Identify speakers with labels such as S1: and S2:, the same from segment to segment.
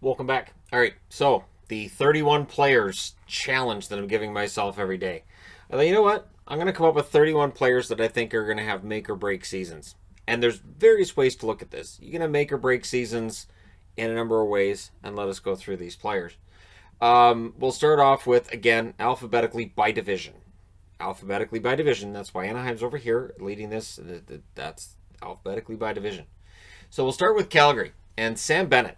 S1: Welcome back. All right, so the 31 players challenge that I'm giving myself every day. I thought, you know what? I'm going to come up with 31 players that I think are going to have make or break seasons. And there's various ways to look at this. You're going to make or break seasons in a number of ways, and let us go through these players. We'll start off with, again, alphabetically by division. Alphabetically by division. That's why Anaheim's over here leading this. That's alphabetically by division. So we'll start with Calgary and Sam Bennett.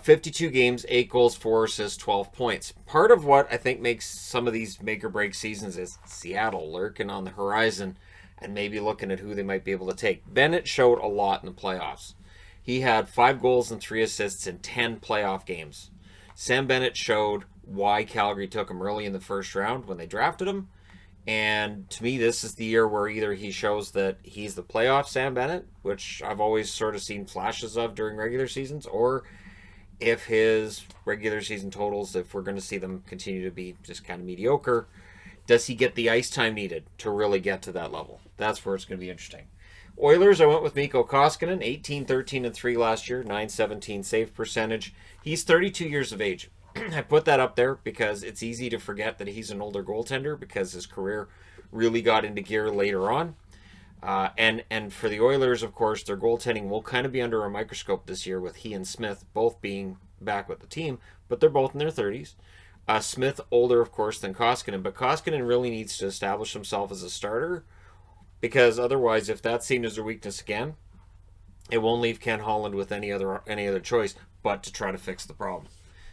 S1: 52 games, 8 goals, 4 assists, 12 points. Part of what I think makes some of these make or break seasons is Seattle lurking on the horizon and maybe looking at who they might be able to take. Bennett showed a lot in the playoffs. He had 5 goals and 3 assists in 10 playoff games. Sam Bennett showed why Calgary took him early in the first round when they drafted him. And to me, this is the year where either he shows that he's the playoff Sam Bennett, which I've always sort of seen flashes of during regular seasons, or if his regular season totals, if we're going to see them continue to be just kind of mediocre, does he get the ice time needed to really get to that level? That's where it's going to be interesting. Oilers, I went with Mikko Koskinen, 18, 13, and 3 last year, 917 save percentage. He's 32 years of age. I put that up there because it's easy to forget that he's an older goaltender because his career really got into gear later on. And for the Oilers, of course, their goaltending will kind of be under a microscope this year with he and Smith both being back with the team, but they're both in their 30s. Smith older, of course, than Koskinen, but Koskinen really needs to establish himself as a starter because otherwise, if that's seen as a weakness again, it won't leave Ken Holland with any other choice but to try to fix the problem.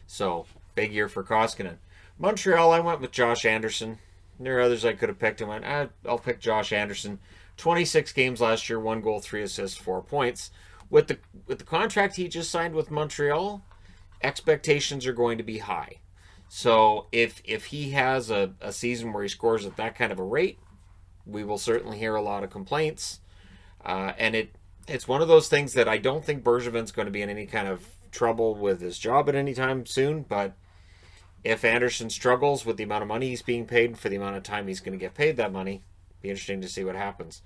S1: So big year for Koskinen. Montreal, I went with Josh Anderson. There are others I could have picked. I went, I'll pick Josh Anderson. 26 games last year, 1 goal, 3 assists, 4 points. With the contract he just signed with Montreal, expectations are going to be high. So if he has a season where he scores at that kind of a rate, we will certainly hear a lot of complaints. It's one of those things that I don't think Bergevin's going to be in any kind of trouble with his job at any time soon, but if Anderson struggles with the amount of money he's being paid for the amount of time he's going to get paid that money, be interesting to see what happens.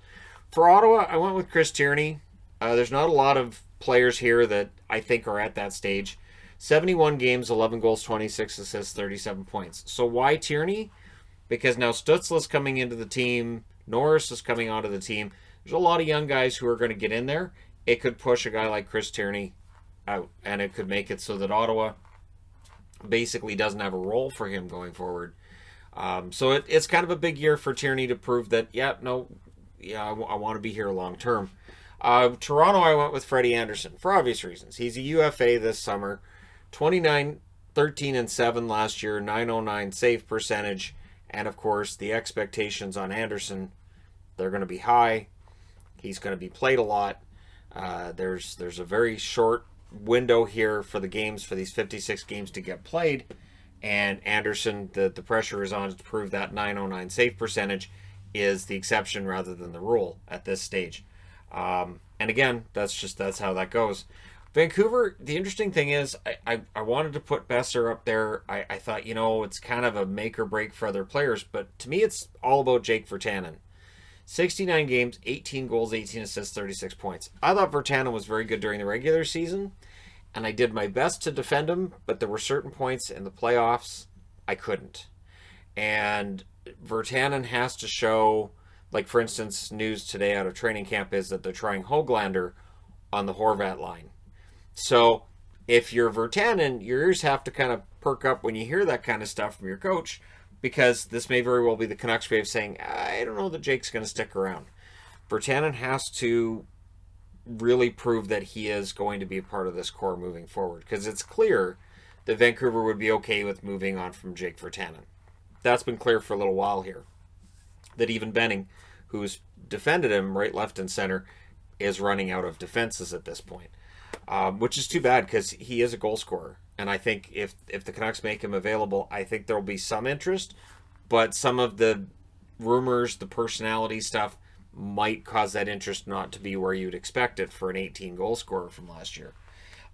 S1: For Ottawa, I went with Chris Tierney. There's not a lot of players here that I think are at that stage. 71 games, 11 goals, 26 assists, 37 points. So why Tierney? Because now Stützle's coming into the team, Norris is coming onto the team. There's a lot of young guys who are going to get in there. It could push a guy like Chris Tierney out, and it could make it so that Ottawa basically doesn't have a role for him going forward. So it's kind of a big year for Tierney to prove that, I want to be here long term. Toronto, I went with Freddie Anderson for obvious reasons. He's a UFA this summer, 29, 13, and 7 last year, 909 save percentage, and of course the expectations on Anderson, they're going to be high. He's going to be played a lot. There's a very short window here for the games, for these 56 games to get played, and Anderson, the pressure is on to prove that 909 save percentage is the exception rather than the rule at this stage. And again, that's how that goes. Vancouver, the interesting thing is I wanted to put Besser up there. I thought, it's kind of a make or break for other players, but to me it's all about Jake Virtanen. 69 games, 18 goals, 18 assists, 36 points. I thought Virtanen was very good during the regular season, and I did my best to defend him, but there were certain points in the playoffs I couldn't. And Virtanen has to show, like for instance, news today out of training camp is that they're trying Höglander on the Horvat line. So if you're Virtanen, your ears have to kind of perk up when you hear that kind of stuff from your coach, because this may very well be the Canucks way of saying, I don't know that Jake's going to stick around. Virtanen has to really prove that he is going to be a part of this core moving forward, because it's clear that Vancouver would be okay with moving on from Jake Virtanen. That's been clear for a little while here. That even Benning, who's defended him right, left, and center, is running out of defenses at this point. Which is too bad because he is a goal scorer. And I think if the Canucks make him available, I think there will be some interest. But some of the rumors, the personality stuff, might cause that interest not to be where you'd expect it for an 18-goal scorer from last year.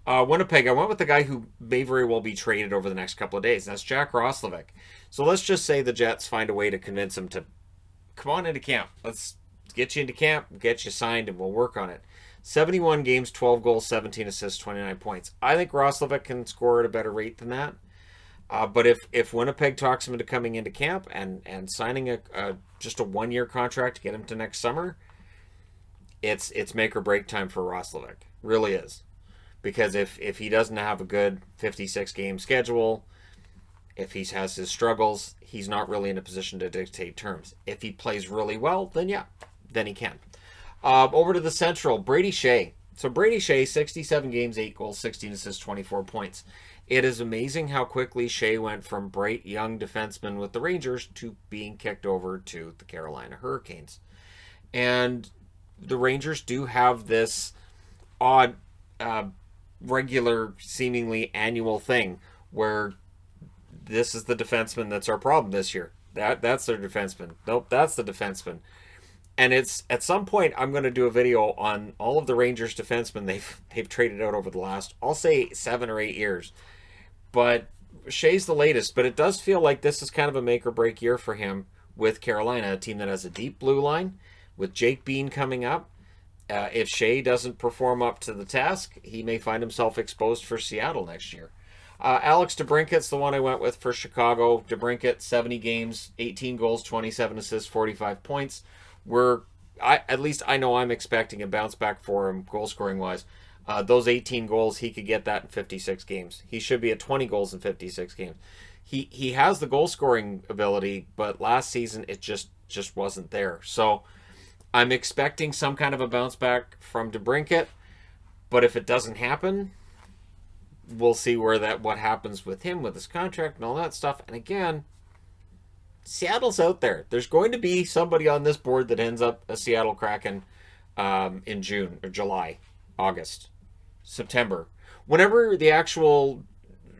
S1: Winnipeg, I went with the guy who may very well be traded over the next couple of days. And that's Jack Roslovic. So let's just say the Jets find a way to convince him to come on into camp. Let's get you into camp, get you signed, and we'll work on it. 71 games, 12 goals, 17 assists, 29 points. I think Roslovic can score at a better rate than that. But if Winnipeg talks him into coming into camp and signing just a 1-year contract to get him to next summer, it's make or break time for Roslovic. Really is. Because if he doesn't have a good 56 game schedule, if he has his struggles, he's not really in a position to dictate terms. If he plays really well, then yeah, then he can. Over to the Central, Brady Shea. So Brady Shea, 67 games, 8 goals, 16 assists, 24 points. It is amazing how quickly Shea went from bright young defenseman with the Rangers to being kicked over to the Carolina Hurricanes. And the Rangers do have this odd, regular, seemingly annual thing where this is the defenseman that's our problem this year. That's their defenseman. Nope, that's the defenseman. And it's at some point I'm going to do a video on all of the Rangers defensemen they've traded out over the last, I'll say 7 or 8 years. But Shea's the latest, but it does feel like this is kind of a make or break year for him with Carolina, a team that has a deep blue line with Jake Bean coming up. If Shea doesn't perform up to the task, he may find himself exposed for Seattle next year. Alex DeBrincat's the one I went with for Chicago. DeBrincat, 70 games, 18 goals, 27 assists, 45 points. At least I know I'm expecting a bounce back for him goal scoring wise. Those 18 goals, he could get that in 56 games. He should be at 20 goals in 56 games. He has the goal scoring ability, but last season it just wasn't there. So I'm expecting some kind of a bounce back from DeBrincat, but if it doesn't happen, we'll see what happens with him, with his contract and all that stuff. And again, Seattle's out there. There's going to be somebody on this board that ends up a Seattle Kraken in June or July, August, September, whenever the actual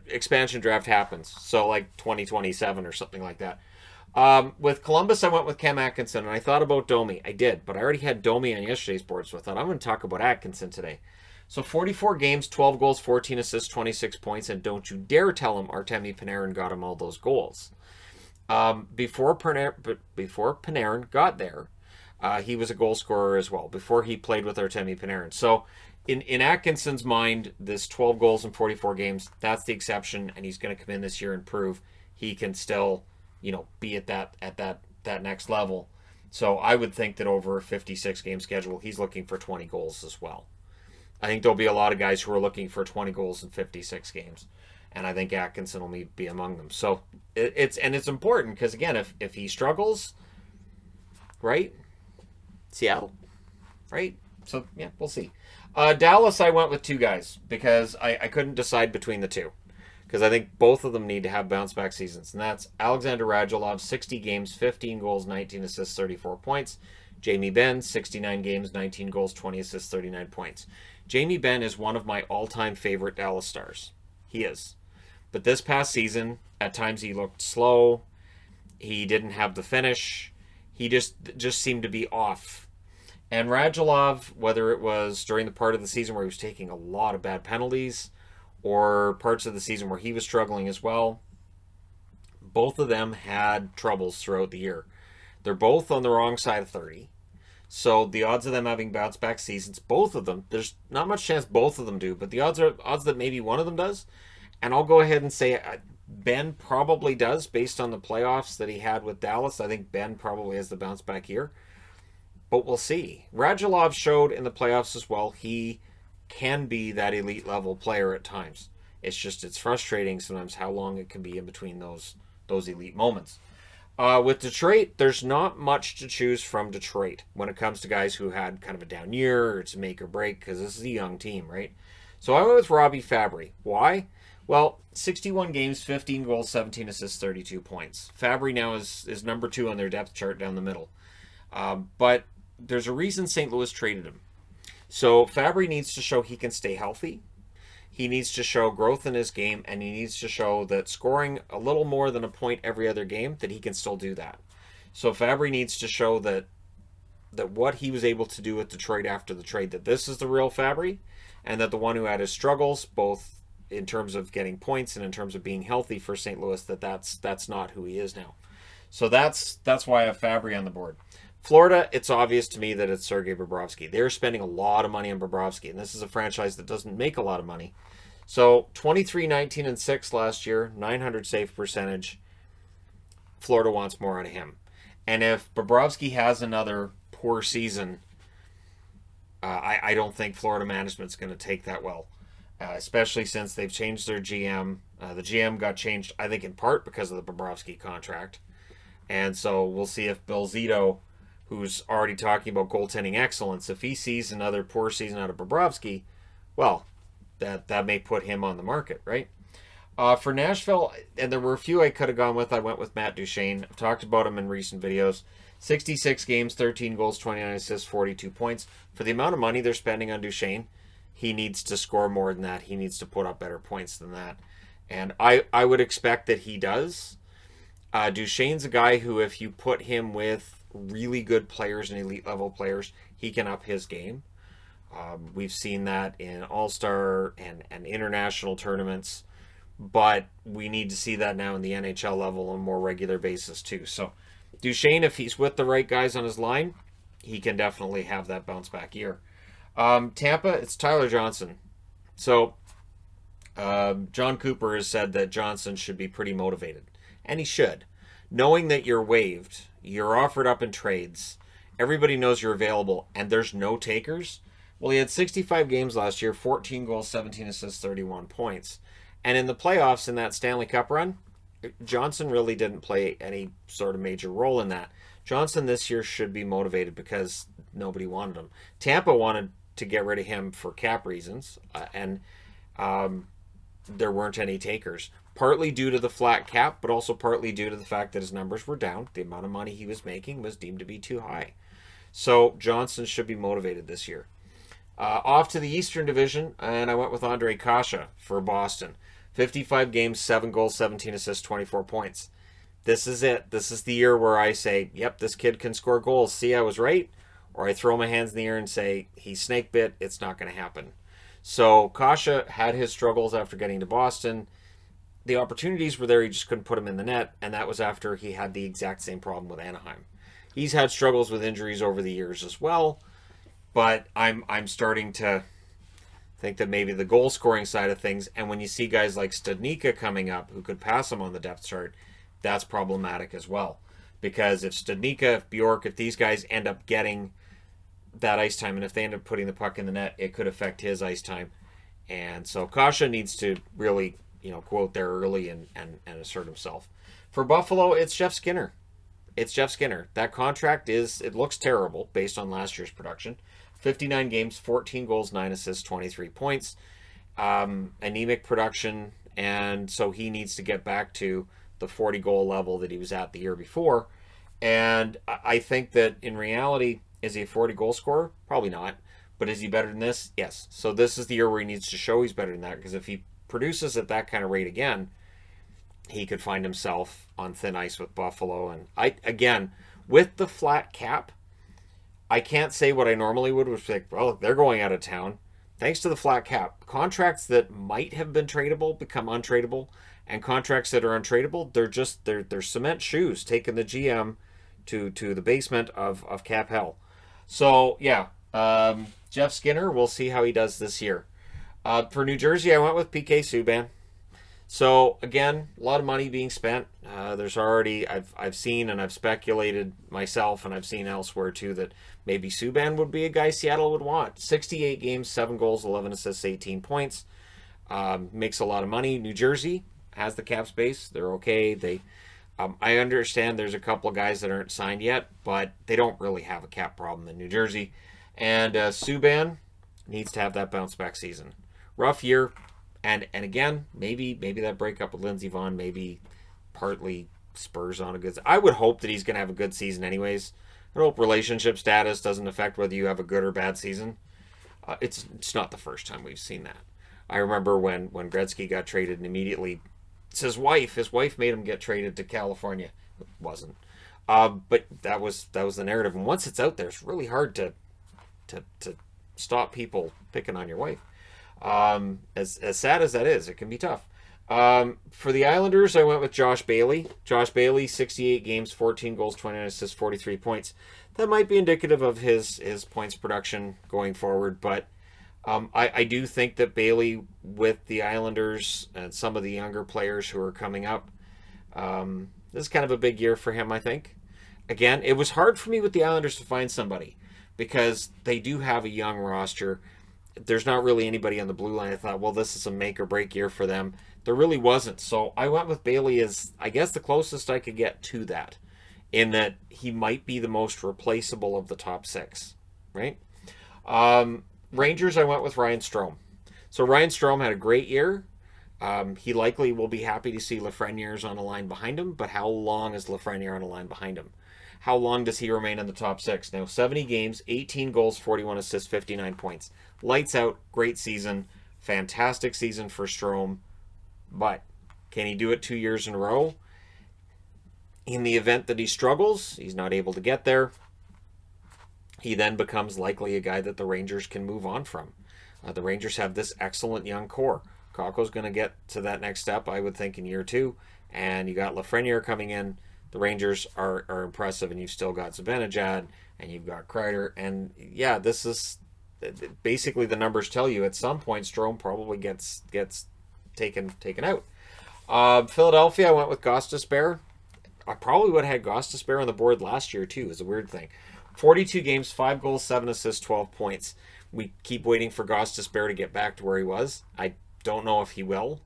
S1: expansion draft happens. So like 2027 or something like that. With Columbus, I went with Cam Atkinson, and I thought about Domi. I did, but I already had Domi on yesterday's board, so I thought I'm going to talk about Atkinson today. So 44 games, 12 goals, 14 assists, 26 points, and don't you dare tell him Artemi Panarin got him all those goals. Before Panarin got there, he was a goal scorer as well, before he played with Artemi Panarin. So in Atkinson's mind, this 12 goals in 44 games, that's the exception, and he's going to come in this year and prove he can still, be at that next level. So I would think that over a 56 game schedule, he's looking for 20 goals as well. I think there'll be a lot of guys who are looking for 20 goals in 56 games. And I think Atkinson will be among them. So it's important because, again, if he struggles, right? Seattle, right? So, yeah, we'll see. Dallas, I went with 2 guys because I couldn't decide between the 2. Because I think both of them need to have bounce-back seasons. And that's Alexander Radulov, 60 games, 15 goals, 19 assists, 34 points. Jamie Benn, 69 games, 19 goals, 20 assists, 39 points. Jamie Benn is one of my all-time favorite Dallas Stars. He is. But this past season, at times he looked slow. He didn't have the finish. He just seemed to be off. And Radulov, whether it was during the part of the season where he was taking a lot of bad penalties or parts of the season where he was struggling as well, both of them had troubles throughout the year. They're both on the wrong side of 30. So the odds of them having bounce-back seasons, both of them, there's not much chance both of them do, but the odds that maybe one of them does. And I'll go ahead and say Ben probably does based on the playoffs that he had with Dallas. I think Ben probably has the bounce-back year. But we'll see. Radulov showed in the playoffs as well he can be that elite level player at times. It's frustrating sometimes how long it can be in between those elite moments. With Detroit, there's not much to choose from Detroit when it comes to guys who had kind of a down year or it's a make or break because this is a young team, right? So I went with Robbie Fabry. Why? Well, 61 games, 15 goals, 17 assists, 32 points. Fabry now is number 2 on their depth chart down the middle. But there's a reason St. Louis traded him. So Fabry needs to show he can stay healthy. He needs to show growth in his game, and he needs to show that scoring a little more than a point every other game, that he can still do that. So Fabry needs to show that what he was able to do with Detroit after the trade, that this is the real Fabry, and that the one who had his struggles, both in terms of getting points and in terms of being healthy for St. Louis, that's not who he is now. So that's why I have Fabry on the board. Florida, it's obvious to me that it's Sergei Bobrovsky. They're spending a lot of money on Bobrovsky, and this is a franchise that doesn't make a lot of money. So 23, 19, and 6 last year, 900 save percentage. Florida wants more out of him. And if Bobrovsky has another poor season, I don't think Florida management's going to take that well, especially since they've changed their GM. The GM got changed, I think, in part because of the Bobrovsky contract. And so we'll see if Bill Zito, who's already talking about goaltending excellence, if he sees another poor season out of Bobrovsky, well, that may put him on the market, right? For Nashville, and there were a few I could have gone with. I went with Matt Duchene. I've talked about him in recent videos. 66 games, 13 goals, 29 assists, 42 points. For the amount of money they're spending on Duchene, he needs to score more than that. He needs to put up better points than that. And I would expect that he does. Duchene's a guy who, if you put him with really good players and elite level players, he can up his game. We've seen that in All-Star and international tournaments, but we need to see that now in the NHL level on a more regular basis too. So Duchene, if he's with the right guys on his line, he can definitely have that bounce back year. Tampa, it's Tyler Johnson. So John Cooper has said that Johnson should be pretty motivated, and he should. Knowing that you're waived, you're offered up in trades, everybody knows you're available, and there's no takers. Well, he had 65 games last year, 14 goals, 17 assists, 31 points. And in the playoffs in that Stanley Cup run, Johnson really didn't play any sort of major role in that. Johnson this year should be motivated because nobody wanted him. Tampa wanted to get rid of him for cap reasons, and there weren't any takers. Partly due to the flat cap, but also partly due to the fact that his numbers were down. The amount of money he was making was deemed to be too high. So Johnson should be motivated this year. Off to the Eastern Division, and I went with Andre Kasha for Boston. 55 games, 7 goals, 17 assists, 24 points. This is it. This is the year where I say, yep, this kid can score goals. See, I was right. Or I throw my hands in the air and say, he's snake bit. It's not going to happen. So Kasha had his struggles after getting to Boston. The opportunities were there. He just couldn't put them in the net. And that was after he had the exact same problem with Anaheim. He's had struggles with injuries over the years as well. But I'm starting to think that maybe the goal scoring side of things, and when you see guys like Studnicka coming up who could pass him on the depth chart, that's problematic as well. Because if Studnicka, if Bjork, if these guys end up getting that ice time, and if they end up putting the puck in the net, it could affect his ice time. And so Kasha needs to really, go out there early and assert himself. For Buffalo, it's Jeff Skinner. It's Jeff Skinner. That contract it looks terrible based on last year's production. 59 games, 14 goals, 9 assists, 23 points. Anemic production, and so he needs to get back to the 40-goal level that he was at the year before. And I think that in reality, is he a 40-goal scorer? Probably not. But is he better than this? Yes. So this is the year where he needs to show he's better than that, because if he produces at that kind of rate again, he could find himself on thin ice with Buffalo. And again, with the flat cap, I can't say what I normally would, which is like, well, they're going out of town. Thanks to the flat cap, contracts that might have been tradable become untradeable, and contracts that are untradeable, they're cement shoes taking the GM to the basement of cap hell. So yeah, Jeff Skinner, we'll see how he does this year. For New Jersey, I went with PK Subban. So again, a lot of money being spent. There's already I've seen and I've speculated myself, and I've seen elsewhere too, that maybe Subban would be a guy Seattle would want. 68 games, 7 goals, 11 assists, 18 points. Makes a lot of money. New Jersey has the cap space. They're okay. I understand there's a couple of guys that aren't signed yet, but they don't really have a cap problem in New Jersey. And Subban needs to have that bounce back season. Rough year. And again, maybe that breakup with Lindsey Vonn maybe partly spurs on a good. I would hope that he's going to have a good season anyways. I hope relationship status doesn't affect whether you have a good or bad season. It's not the first time we've seen that. I remember when Gretzky got traded, and immediately it's his wife made him get traded to California. It wasn't. But that was the narrative. And once it's out there, it's really hard to stop people picking on your wife. As sad as that is, it can be tough. For the Islanders, I went with Josh Bailey. Josh Bailey, 68 games, 14 goals, 29 assists, 43 points. That might be indicative of his points production going forward, but I do think that Bailey, with the Islanders and some of the younger players who are coming up, this is kind of a big year for him, I think. Again, it was hard for me with the Islanders to find somebody because they do have a young roster. There's not really anybody on the blue line. I thought, well, this is a make or break year for them. There really wasn't. So I went with Bailey as, I guess, the closest I could get to that, in that he might be the most replaceable of the top six, right? Rangers, I went with Ryan Strome. So Ryan Strome had a great year. He likely will be happy to see Lafreniere's on a line behind him, but how long is Lafreniere on a line behind him? How long does he remain in the top six? Now, 70 games, 18 goals, 41 assists, 59 points. Lights out, great season, fantastic season for Strome, but can he do it 2 years in a row? In the event that he struggles, he's not able to get there, he then becomes likely a guy that the Rangers can move on from. The Rangers have this excellent young core. Kakko's going to get to that next step, I would think, in year two. And you got Lafreniere coming in. The Rangers are impressive, and you've still got Zibanejad, and you've got Kreider. And yeah, this is basically the numbers tell you at some point Strome probably gets taken out. Philadelphia, I went with Gostisbehere. I probably would have had Gostisbehere on the board last year too. Is a weird thing. 42 games, 5 goals, 7 assists, 12 points. We keep waiting for Gostisbehere to get back to where he was. I don't know if he will.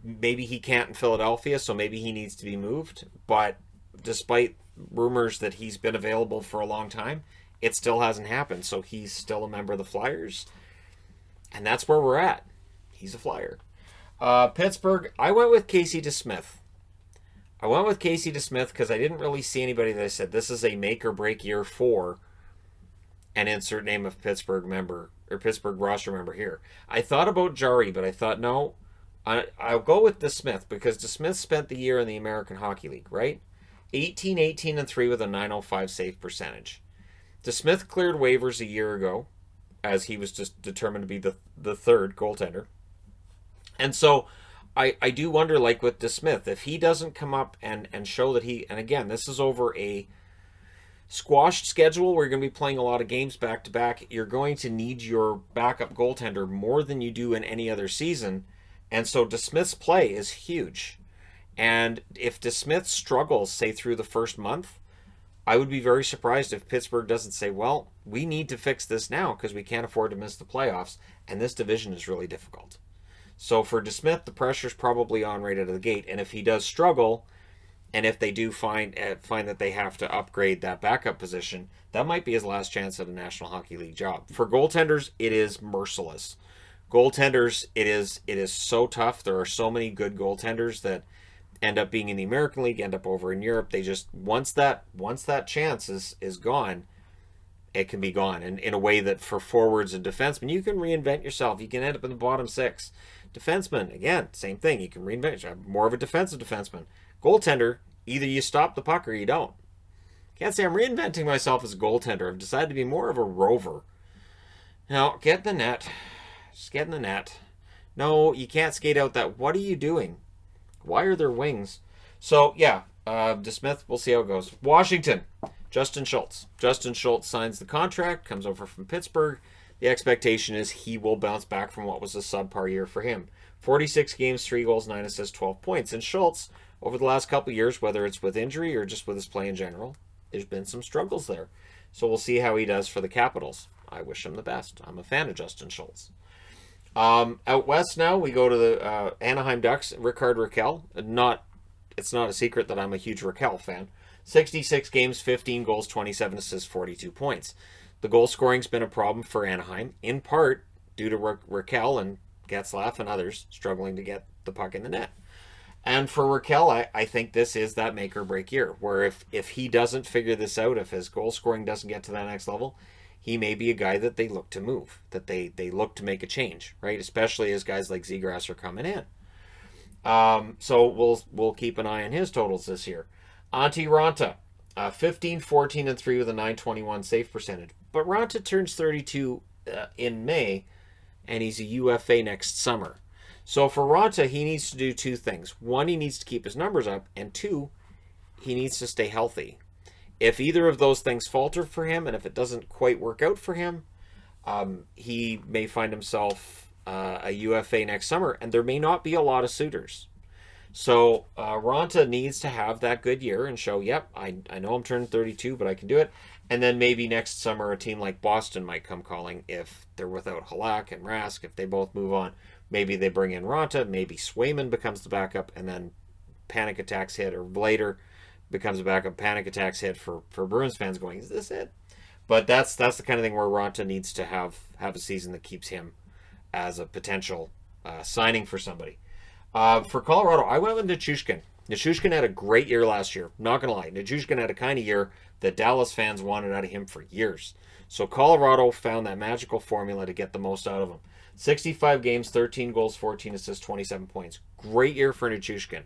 S1: Maybe he can't in Philadelphia, so maybe he needs to be moved. But despite rumors that he's been available for a long time, it still hasn't happened. So he's still a member of the Flyers. And that's where we're at. He's a Flyer. Pittsburgh, I went with Casey DeSmith. I went with Casey DeSmith because I didn't really see anybody that I said this is a make or break year for an insert name of Pittsburgh member or Pittsburgh roster member here. I thought about Jari, but I thought, no, I'll go with DeSmith because DeSmith spent the year in the American Hockey League, right? 18-18-3 with a .905 save percentage. DeSmith cleared waivers a year ago as he was just determined to be the third goaltender. And so I do wonder, like with DeSmith, if he doesn't come up and show that he, and again, this is over a squashed schedule where you're going to be playing a lot of games back to back, you're going to need your backup goaltender more than you do in any other season. And so DeSmith's play is huge. And if DeSmith struggles, say, through the first month, I would be very surprised if Pittsburgh doesn't say, well, we need to fix this now because we can't afford to miss the playoffs, and this division is really difficult. So for DeSmith, the pressure's probably on right out of the gate. And if he does struggle, and if they do find that they have to upgrade that backup position, that might be his last chance at a National Hockey League job. For goaltenders, it is merciless. Goaltenders, it is so tough. There are so many good goaltenders that end up being in the American League, end up over in Europe. They just once that chance is gone, it can be gone. And in a way that for forwards and defensemen, you can reinvent yourself. You can end up in the bottom six. Defenseman, again, same thing. You can reinvent yourself. More of a defensive defenseman. Goaltender, either you stop the puck or you don't. Can't say I'm reinventing myself as a goaltender. I've decided to be more of a rover. Now, get in the net. Just get in the net. No, you can't skate out that. What are you doing? Why are there wings? So, yeah, DeSmith, we'll see how it goes. Washington, Justin Schultz. Justin Schultz signs the contract, comes over from Pittsburgh. The expectation is he will bounce back from what was a subpar year for him. 46 games, 3 goals, 9 assists, 12 points. And Schultz, over the last couple of years, whether it's with injury or just with his play in general, there's been some struggles there. So we'll see how he does for the Capitals. I wish him the best. I'm a fan of Justin Schultz. Out west now, we go to the Anaheim Ducks, Rickard Rakell. It's not a secret that I'm a huge Rakell fan. 66 games, 15 goals, 27 assists, 42 points. The goal scoring's been a problem for Anaheim, in part due to Rakell and Getzlaf and others struggling to get the puck in the net. And for Rakell, I think this is that make or break year, where if he doesn't figure this out, if his goal scoring doesn't get to that next level, he may be a guy that they look to move, that they look to make a change, right? Especially as guys like Zegras are coming in. So we'll keep an eye on his totals this year. Antti Ranta, 15, 14, and 3 with a .921 save percentage. But Ranta turns 32 in May, and he's a UFA next summer. So for Ronta, he needs to do two things. One, he needs to keep his numbers up, and two, he needs to stay healthy. If either of those things falter for him, and if it doesn't quite work out for him, he may find himself a UFA next summer, and there may not be a lot of suitors. So Ronta needs to have that good year and show, yep, I know I'm turning 32, but I can do it. And then maybe next summer a team like Boston might come calling if they're without Halak and Rask, if they both move on. Maybe they bring in Ronta, maybe Swayman becomes the backup, and then panic attacks hit, or Blader becomes a backup, panic attacks hit for Bruins fans going, is this it? But that's the kind of thing where Ronta needs to have a season that keeps him as a potential signing for somebody. For Colorado, I went with Nichushkin. Nichushkin had a great year last year. Not going to lie. Nichushkin had a kind of year that Dallas fans wanted out of him for years. So Colorado found that magical formula to get the most out of him. 65 games, 13 goals, 14 assists, 27 points. Great year for Nichushkin.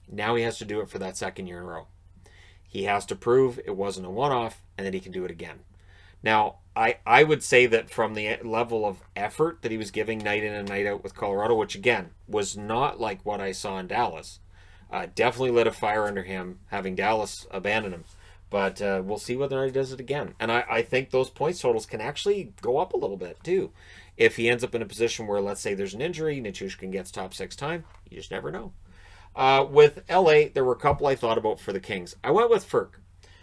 S1: Now he has to do it for that second year in a row. He has to prove it wasn't a one-off and that he can do it again. Now, I would say that from the level of effort that he was giving night in and night out with Colorado, which again was not like what I saw in Dallas, definitely lit a fire under him having Dallas abandon him. But we'll see whether or not he does it again. And I think those points totals can actually go up a little bit too. If he ends up in a position where, let's say there's an injury, Nichushkin gets top six time, you just never know. With LA, there were a couple I thought about for the Kings. I went with Ferk.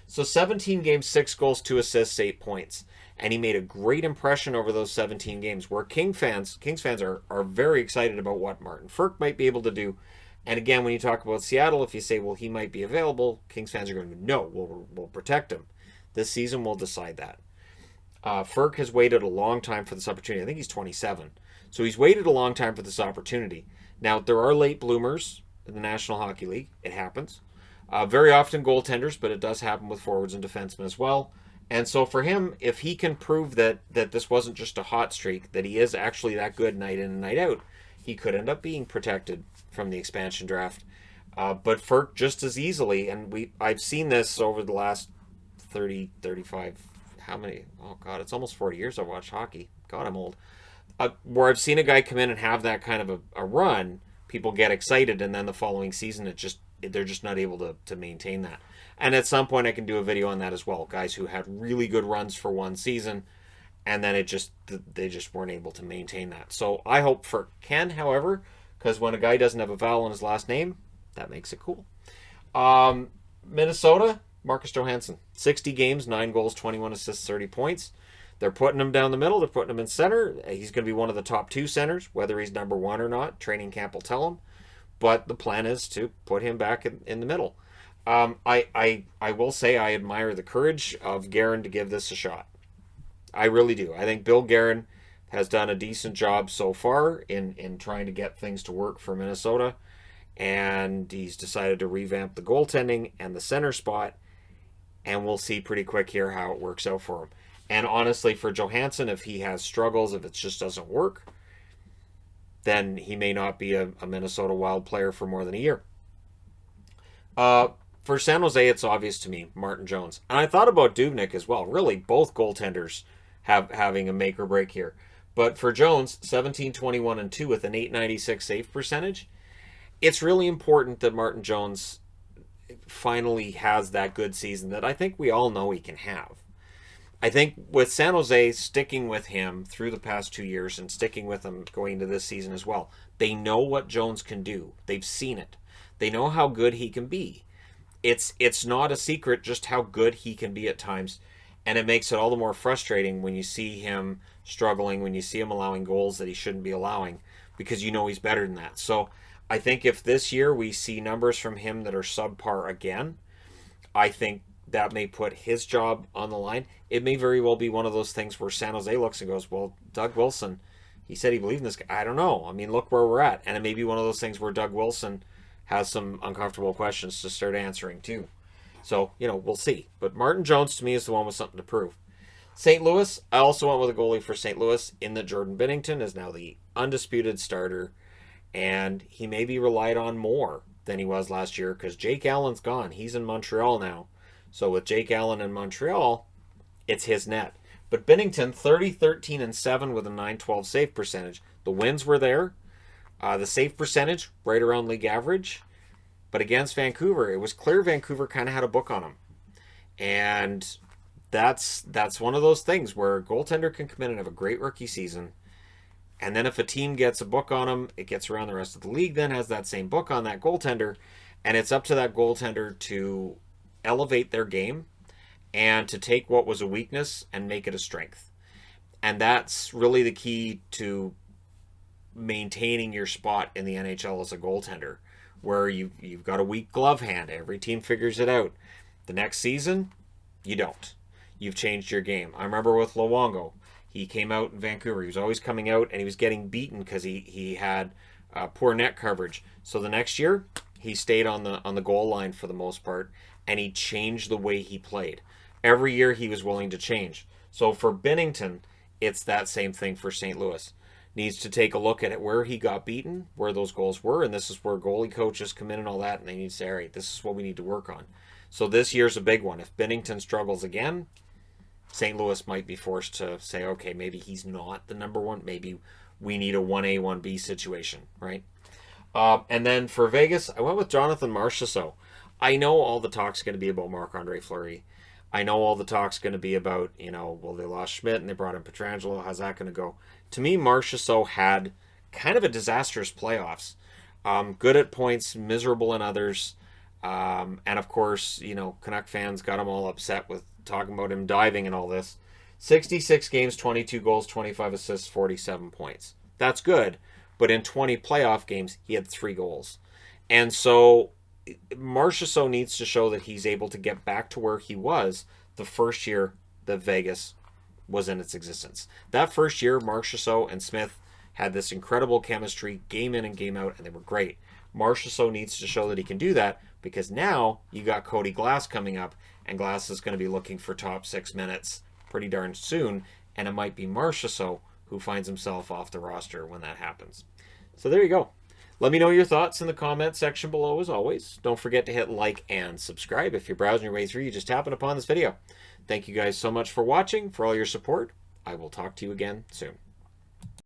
S1: So 17 games, 6 goals, 2 assists, 8 points. And he made a great impression over those 17 games where Kings fans are very excited about what Martin Ferk might be able to do. And again, when you talk about Seattle, if you say, well, he might be available, Kings fans are going, no, we'll protect him. This season will decide that. Ferk has waited a long time for this opportunity. I think he's 27. So he's waited a long time for this opportunity. Now, there are late bloomers in the National Hockey League. It happens. Very often goaltenders, but it does happen with forwards and defensemen as well. And so for him, if he can prove that this wasn't just a hot streak, that he is actually that good night in and night out, he could end up being protected from the expansion draft. But Ferk just as easily, and I've seen this over the last 30, 35, how many? Oh, God, it's almost 40 years I've watched hockey. God, I'm old. Where I've seen a guy come in and have that kind of a run, people get excited, and then the following season, they're just not able to maintain that. And at some point I can do a video on that as well. Guys who had really good runs for one season, and then they just weren't able to maintain that. So I hope for Ken, however, because when a guy doesn't have a vowel in his last name, that makes it cool. Minnesota, Marcus Johansson. 60 games, 9 goals, 21 assists, 30 points. They're putting him down the middle. They're putting him in center. He's going to be one of the top 2 centers, whether he's number 1 or not. Training camp will tell him. But the plan is to put him back in the middle. I will say I admire the courage of Guerin to give this a shot. I really do. I think Bill Guerin has done a decent job so far in trying to get things to work for Minnesota. And he's decided to revamp the goaltending and the center spot. And we'll see pretty quick here how it works out for him. And honestly, for Johansson, if he has struggles, if it just doesn't work, then he may not be a Minnesota Wild player for more than a year. For San Jose, it's obvious to me, Martin Jones. And I thought about Dubnyk as well. Really, both goaltenders having a make or break here. But for Jones, 17, 21, and 2 with an .896 save percentage, it's really important that Martin Jones finally has that good season that I think we all know he can have. I think with San Jose sticking with him through the past 2 years and sticking with him going into this season as well, they know what Jones can do. They've seen it. They know how good he can be. It's not a secret just how good he can be at times, and it makes it all the more frustrating when you see him struggling, when you see him allowing goals that he shouldn't be allowing, because you know he's better than that. So I think if this year we see numbers from him that are subpar again, I think that may put his job on the line. It may very well be one of those things where San Jose looks and goes, well, Doug Wilson, he said he believed in this guy. I don't know. I mean, look where we're at. And it may be one of those things where Doug Wilson has some uncomfortable questions to start answering too. So, we'll see. But Martin Jones, to me, is the one with something to prove. St. Louis, I also went with a goalie for St. Louis in that Jordan Binnington is now the undisputed starter. And he may be relied on more than he was last year because Jake Allen's gone. He's in Montreal now. So with Jake Allen in Montreal, it's his net. But Binnington, 30, 13, and 7 with a .912 save percentage. The wins were there. The save percentage, right around league average. But against Vancouver, it was clear Vancouver kind of had a book on him. And that's one of those things where a goaltender can come in and have a great rookie season. And then if a team gets a book on him, it gets around the rest of the league, then has that same book on that goaltender. And it's up to that goaltender to elevate their game and to take what was a weakness and make it a strength. And that's really the key to maintaining your spot in the NHL as a goaltender, where you've got a weak glove hand. Every team figures it out. The next season, you don't. You've changed your game. I remember with Luongo, he came out in Vancouver. He was always coming out, and he was getting beaten because he had poor net coverage. So the next year, he stayed on the goal line for the most part, and he changed the way he played. Every year, he was willing to change. So for Binnington, it's that same thing for St. Louis. Needs to take a look at it where he got beaten, where those goals were, and this is where goalie coaches come in and all that, and they need to say, all right, this is what we need to work on. So this year's a big one. If Binnington struggles again, St. Louis might be forced to say, okay, maybe he's not the number one. Maybe we need a 1A, 1B situation, right? And then for Vegas, I went with Jonathan Marchessault. I know all the talk's going to be about Marc-Andre Fleury. I know all the talk's going to be about, well, they lost Schmidt and they brought in Pietrangelo. How's that going to go? To me, Marchessault had kind of a disastrous playoffs. Good at points, miserable in others. And of course, Canuck fans got him all upset with talking about him diving and all this. 66 games, 22 goals, 25 assists, 47 points. That's good. But in 20 playoff games, he had 3 goals. And so Marchessault needs to show that he's able to get back to where he was the first year that Vegas was in its existence. That first year, Marchessault and Smith had this incredible chemistry, game in and game out, and they were great. Marchessault needs to show that he can do that, because now you got Cody Glass coming up, and Glass is going to be looking for top 6 minutes pretty darn soon, and it might be Marchessault who finds himself off the roster when that happens. So there you go. Let me know your thoughts in the comment section below as always. Don't forget to hit like and subscribe. If you're browsing your way through, you just happen upon this video. Thank you guys so much for watching, for all your support. I will talk to you again soon.